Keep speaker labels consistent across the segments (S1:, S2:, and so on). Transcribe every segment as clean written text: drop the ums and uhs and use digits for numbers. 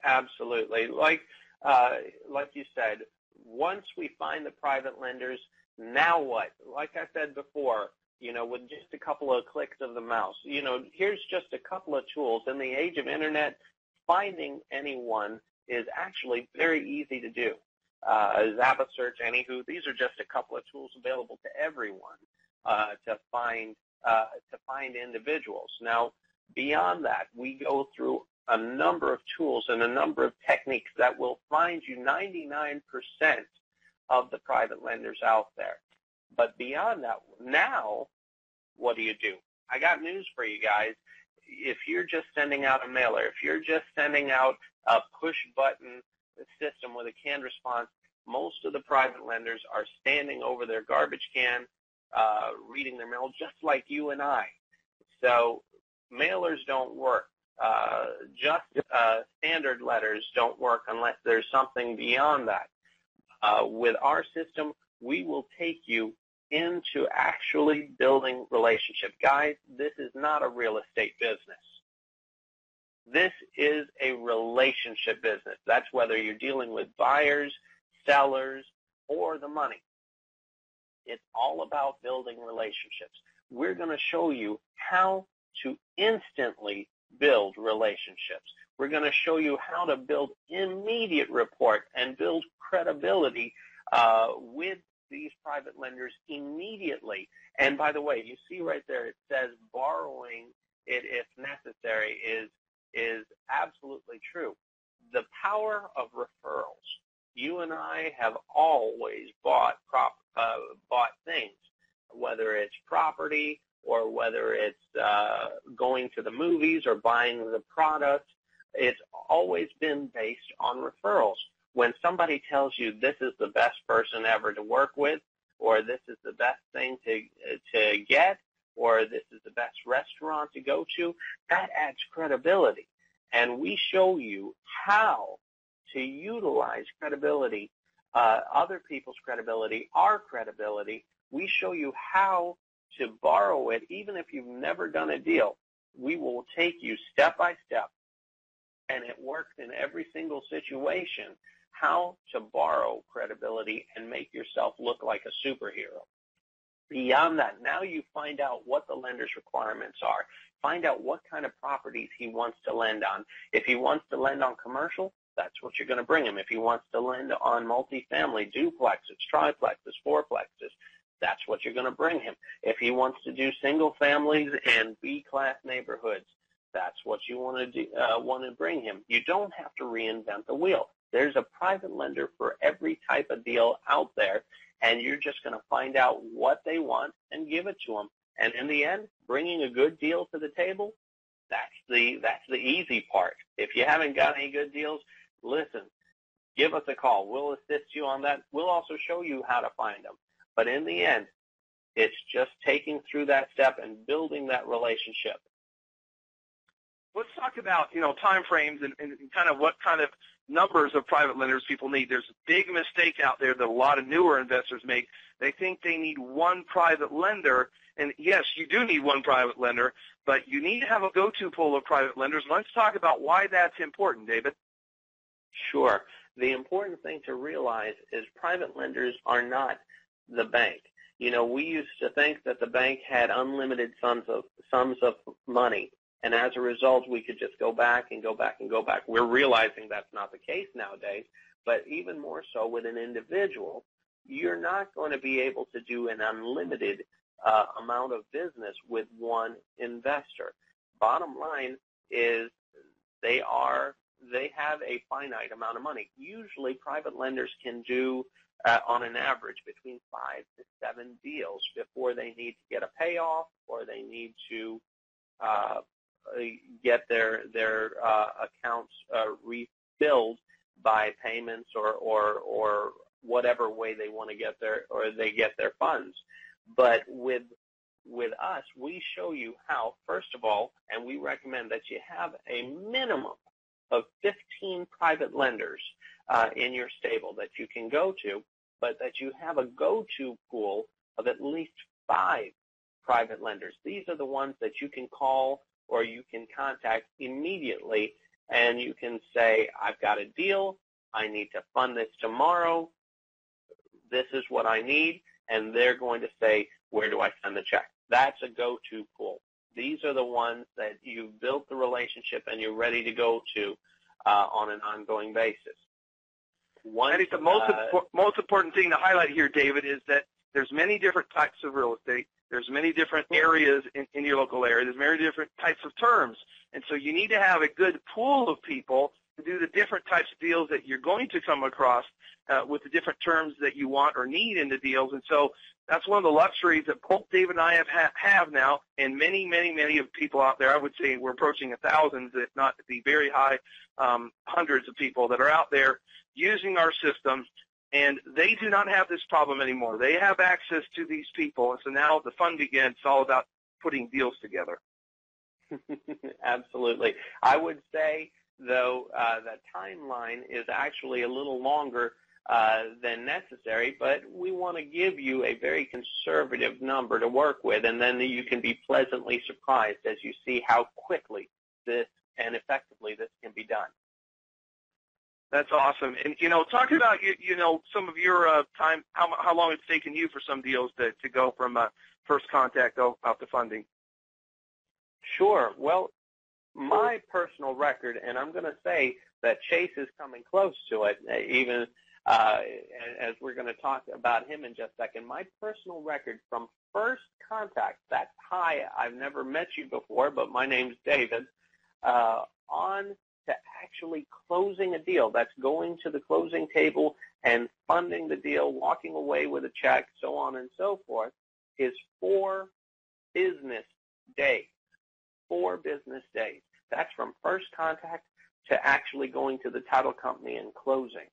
S1: Absolutely. Like you said, once we find the private lenders, now what? Like I said before, with just a couple of clicks of the mouse, here's just a couple of tools. In the age of internet, finding anyone is actually very easy to do. Zappa search, anywho, these are just a couple of tools available to everyone to find individuals. Now, beyond that, we go through a number of tools and a number of techniques that will find you 99% of the private lenders out there. But beyond that, now, what do? I got news for you guys. If you're just sending out a mailer, if you're just sending out a push-button system with a canned response, most of the private lenders are standing over their garbage can, reading their mail, just like you and I. So mailers don't work. Standard letters don't work unless there's something beyond that. With our system, we will take you into actually building relationship. Guys, this is not a real estate business. This is a relationship business. That's whether you're dealing with buyers, sellers, or the money. It's all about building relationships. We're going to show you how to instantly build relationships. We're going to show you how to build immediate rapport and build credibility with these private lenders immediately. And by the way, you see right there, it says borrowing it if necessary is absolutely true. The power of referrals. You and I have always bought things, whether it's property or whether it's going to the movies or buying the product. It's always been based on referrals. When somebody tells you this is the best person ever to work with, or this is the best thing to get, or this is the best restaurant to go to, that adds credibility. And we show you how to utilize credibility, other people's credibility, our credibility. We show you how to borrow it, even if you've never done a deal. We will take you step by step, and it works in every single situation, how to borrow credibility and make yourself look like a superhero. Beyond that, now you find out what the lender's requirements are. Find out what kind of properties he wants to lend on. If he wants to lend on commercial, that's what you're going to bring him. If he wants to lend on multifamily, duplexes, triplexes, fourplexes, that's what you're going to bring him. If he wants to do single families and B-class neighborhoods, that's what you want to bring him. You don't have to reinvent the wheel. There's a private lender for every type of deal out there, and you're just going to find out what they want and give it to them. And in the end, bringing a good deal to the table, that's the easy part. If you haven't got any good deals, listen, give us a call. We'll assist you on that. We'll also show you how to find them. But in the end, it's just taking through that step and building that relationship.
S2: Let's talk about, time frames and kind of what kind of numbers of private lenders people need. There's a big mistake out there that a lot of newer investors make. They think they need one private lender, and yes, you do need one private lender, but you need to have a go-to pool of private lenders. Let's talk about why that's important, David.
S1: Sure. The important thing to realize is private lenders are not the bank. We used to think that the bank had unlimited sums of money. And as a result, we could just go back and go back and go back. We're realizing that's not the case nowadays, but even more so with an individual, you're not going to be able to do an unlimited amount of business with one investor. Bottom line is they have a finite amount of money. Usually private lenders can do, on an average, between 5 to 7 deals before they need to get a payoff or they need to get their accounts refilled by payments or whatever way they want to get their funds. But with us, we show you how, first of all, and we recommend that you have a minimum of 15 private lenders in your stable that you can go to, but that you have a go-to pool of at least 5 private lenders. These are the ones that you can call or you can contact immediately and you can say, I've got a deal, I need to fund this tomorrow, this is what I need, and they're going to say, where do I send the check? That's a go-to pool. These are the ones that you've built the relationship and you're ready to go to on an ongoing basis.
S2: I think the most important thing to highlight here, David, is that there's many different types of real estate. There's many different areas in your local area. There's many different types of terms. And so you need to have a good pool of people to do the different types of deals that you're going to come across with the different terms that you want or need in the deals. And so that's one of the luxuries that both David and I have now, and many, many, many of people out there. I would say we're approaching thousands, if not the very high hundreds of people that are out there using our system, and they do not have this problem anymore. They have access to these people, and so now the fun begins. It's all about putting deals together.
S1: Absolutely. I would say, though, the timeline is actually a little longer than necessary, but we want to give you a very conservative number to work with, and then you can be pleasantly surprised as you see how quickly this and effectively this can be done.
S2: That's awesome. And, talking about, some of your time, how long it's taken you for some deals to go from first contact out to funding?
S1: Sure. Well, my personal record, and I'm going to say that Chase is coming close to it, even as we're going to talk about him in just a second. My personal record from first contact, that's hi, I've never met you before, but my name's David, on to actually closing a deal. That's going to the closing table and funding the deal, walking away with a check, so on and so forth, is 4 business days. 4 business days. That's from first contact to actually going to the title company and closing.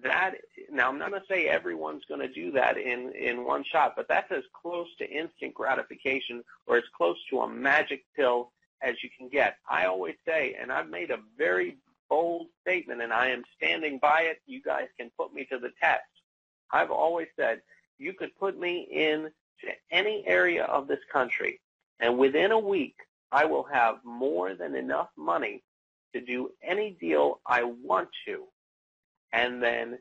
S1: Now, I'm not going to say everyone's going to do that in one shot, but that's as close to instant gratification or as close to a magic pill as you can get. I always say, and I've made a very bold statement, and I am standing by it. You guys can put me to the test. I've always said, you could put me into any area of this country, and within a week, I will have more than enough money to do any deal I want to. And then,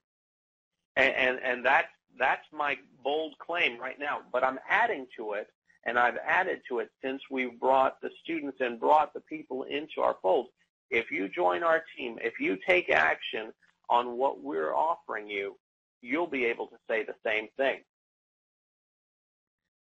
S1: and that's my bold claim right now. But I'm adding to it, and I've added to it since we've brought the students and brought the people into our fold. If you join our team, if you take action on what we're offering you, you'll be able to say the same thing.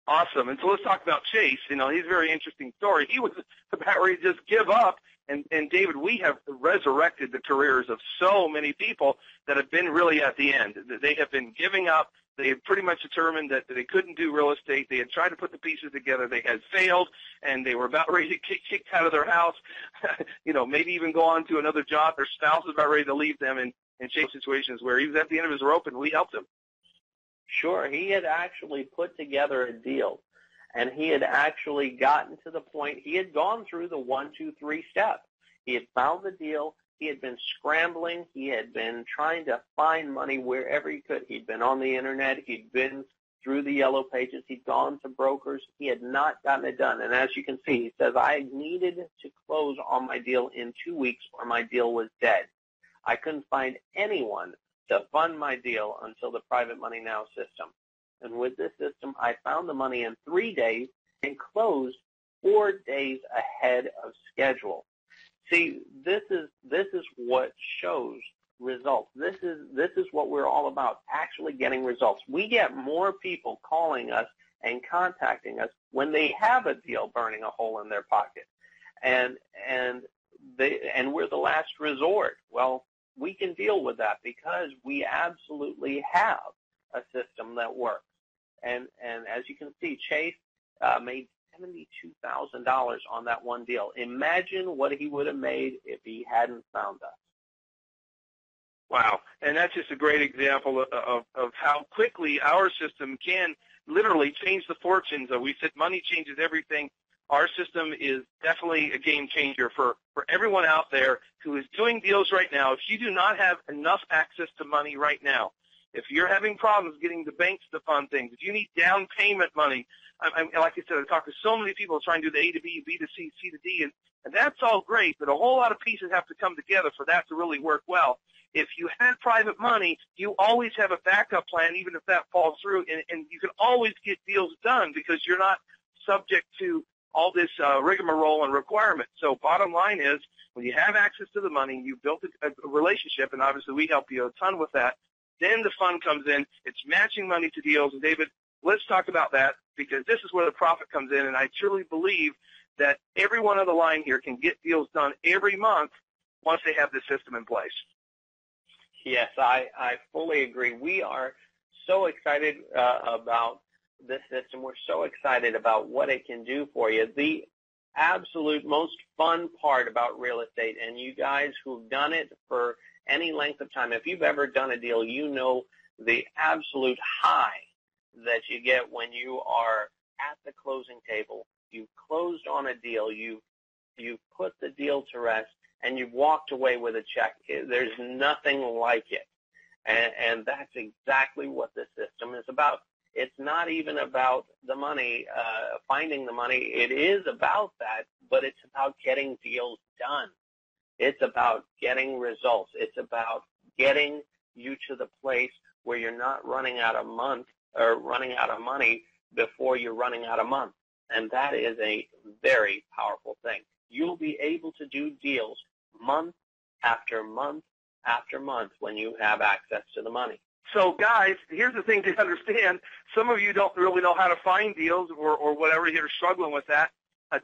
S2: Awesome. And so let's talk about Chase. He's a very interesting story. He was about ready to just give up. And David, we have resurrected the careers of so many people that have been really at the end. They have been giving up. They had pretty much determined that they couldn't do real estate. They had tried to put the pieces together. They had failed, and they were about ready to get kicked out of their house, maybe even go on to another job. Their spouse was about ready to leave them, and Chase situations where he was at the end of his rope, and we helped him.
S1: Sure. He had actually put together a deal, and he had actually gotten to the point. He had gone through the 1, 2, 3 steps. He had found the deal. He had been scrambling. He had been trying to find money wherever he could. He'd been on the Internet. He'd been through the yellow pages. He'd gone to brokers. He had not gotten it done. And as you can see, he says, I needed to close on my deal in 2 weeks or my deal was dead. I couldn't find anyone to fund my deal until the Private Money Now system. And with this system, I found the money in 3 days and closed 4 days ahead of schedule. See, this is what shows results. This is what we're all about, actually getting results. We get more people calling us and contacting us when they have a deal burning a hole in their pocket. And we're the last resort. Well, we can deal with that because we absolutely have a system that works. And as you can see, Chase made $72,000 on that one deal. Imagine what he would have made if he hadn't found us.
S2: Wow. And that's just a great example of how quickly our system can literally change the fortunes. We said money changes everything. Our system is definitely a game changer for everyone out there who is doing deals right now. If you do not have enough access to money right now, if you're having problems getting the banks to fund things, if you need down payment money, like I said, I talk to so many people trying to do the A to B, B to C, C to D, And that's all great, but a whole lot of pieces have to come together for that to really work well. If you had private money, you always have a backup plan, even if that falls through, and you can always get deals done because you're not subject to all this rigmarole and requirement. So bottom line is, when you have access to the money, you've built a relationship, and obviously we help you a ton with that, then the fun comes in. It's matching money to deals. And David, let's talk about that, because this is where the profit comes in, and I truly believe that everyone on the line here can get deals done every month once they have this system in place.
S1: Yes, I fully agree. We are so excited about this system. We're so excited about what it can do for you. The absolute most fun part about real estate, and you guys who've done it for any length of time, if you've ever done a deal, you know the absolute high that you get when you are at the closing table. You've closed on a deal, you've put the deal to rest, and you've walked away with a check. There's nothing like it. And that's exactly what this system is about. It's not even about the money, finding the money. It is about that, but it's about getting deals done. It's about getting results. It's about getting you to the place where you're not running out of money before you're running out of month. And that is a very powerful thing. You'll be able to do deals month after month after month when you have access to the money.
S2: So, guys, here's the thing to understand. Some of you don't really know how to find deals or whatever. You're struggling with that.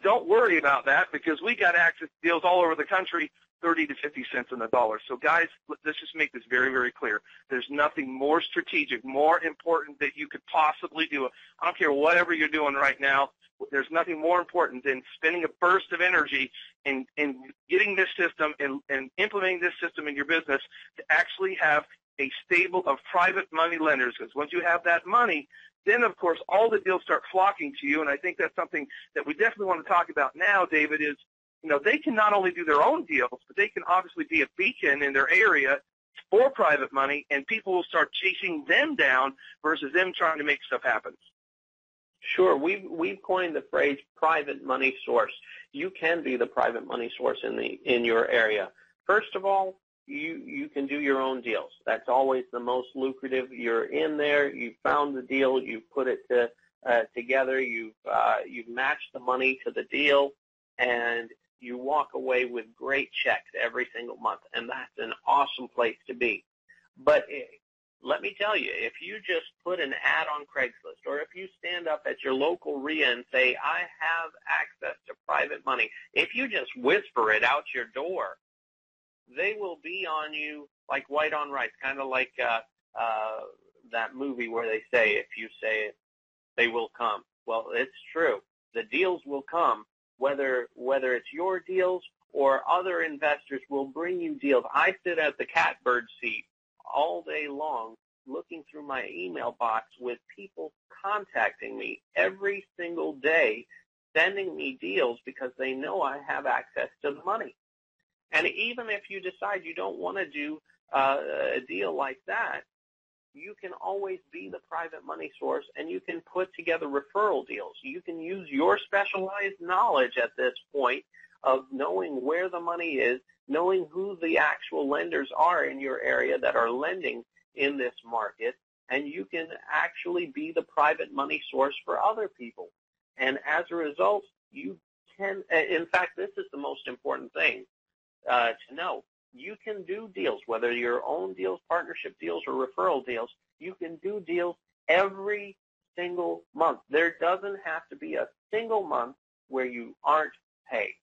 S2: Don't worry about that, because we got access to deals all over the country, 30 to 50 cents on the dollar. So, guys, let's just make this very, very clear. There's nothing more strategic, more important that you could possibly do. I don't care whatever you're doing right now. There's nothing more important than spending a burst of energy in getting this system and implementing this system in your business to actually have a stable of private money lenders. Because once you have that money, then, of course, all the deals start flocking to you. And I think that's something that we definitely want to talk about now, David, is, they can not only do their own deals, but they can obviously be a beacon in their area for private money, and people will start chasing them down versus them trying to make stuff happen.
S1: Sure. We've coined the phrase private money source. You can be the private money source in your area. First of all, you can do your own deals. That's always the most lucrative. You're in there, you found the deal, you put it together, you've matched the money to the deal, and you walk away with great checks every single month, and that's an awesome place to be. But let me tell you, if you just put an ad on Craigslist, or if you stand up at your local RIA and say, I have access to private money, if you just whisper it out your door, they will be on you like white on rice, kind of like that movie where they say, if you say it, they will come. Well, it's true. The deals will come, whether it's your deals or other investors will bring you deals. I sit at the catbird seat all day long looking through my email box with people contacting me every single day, sending me deals because they know I have access to the money. And even if you decide you don't want to do a deal like that, you can always be the private money source, and you can put together referral deals. You can use your specialized knowledge at this point of knowing where the money is, knowing who the actual lenders are in your area that are lending in this market, and you can actually be the private money source for other people. And as a result, you can, in fact, this is the most important thing to know. You can do deals, whether your own deals, partnership deals, or referral deals. You can do deals every single month. There doesn't have to be a single month where you aren't paid.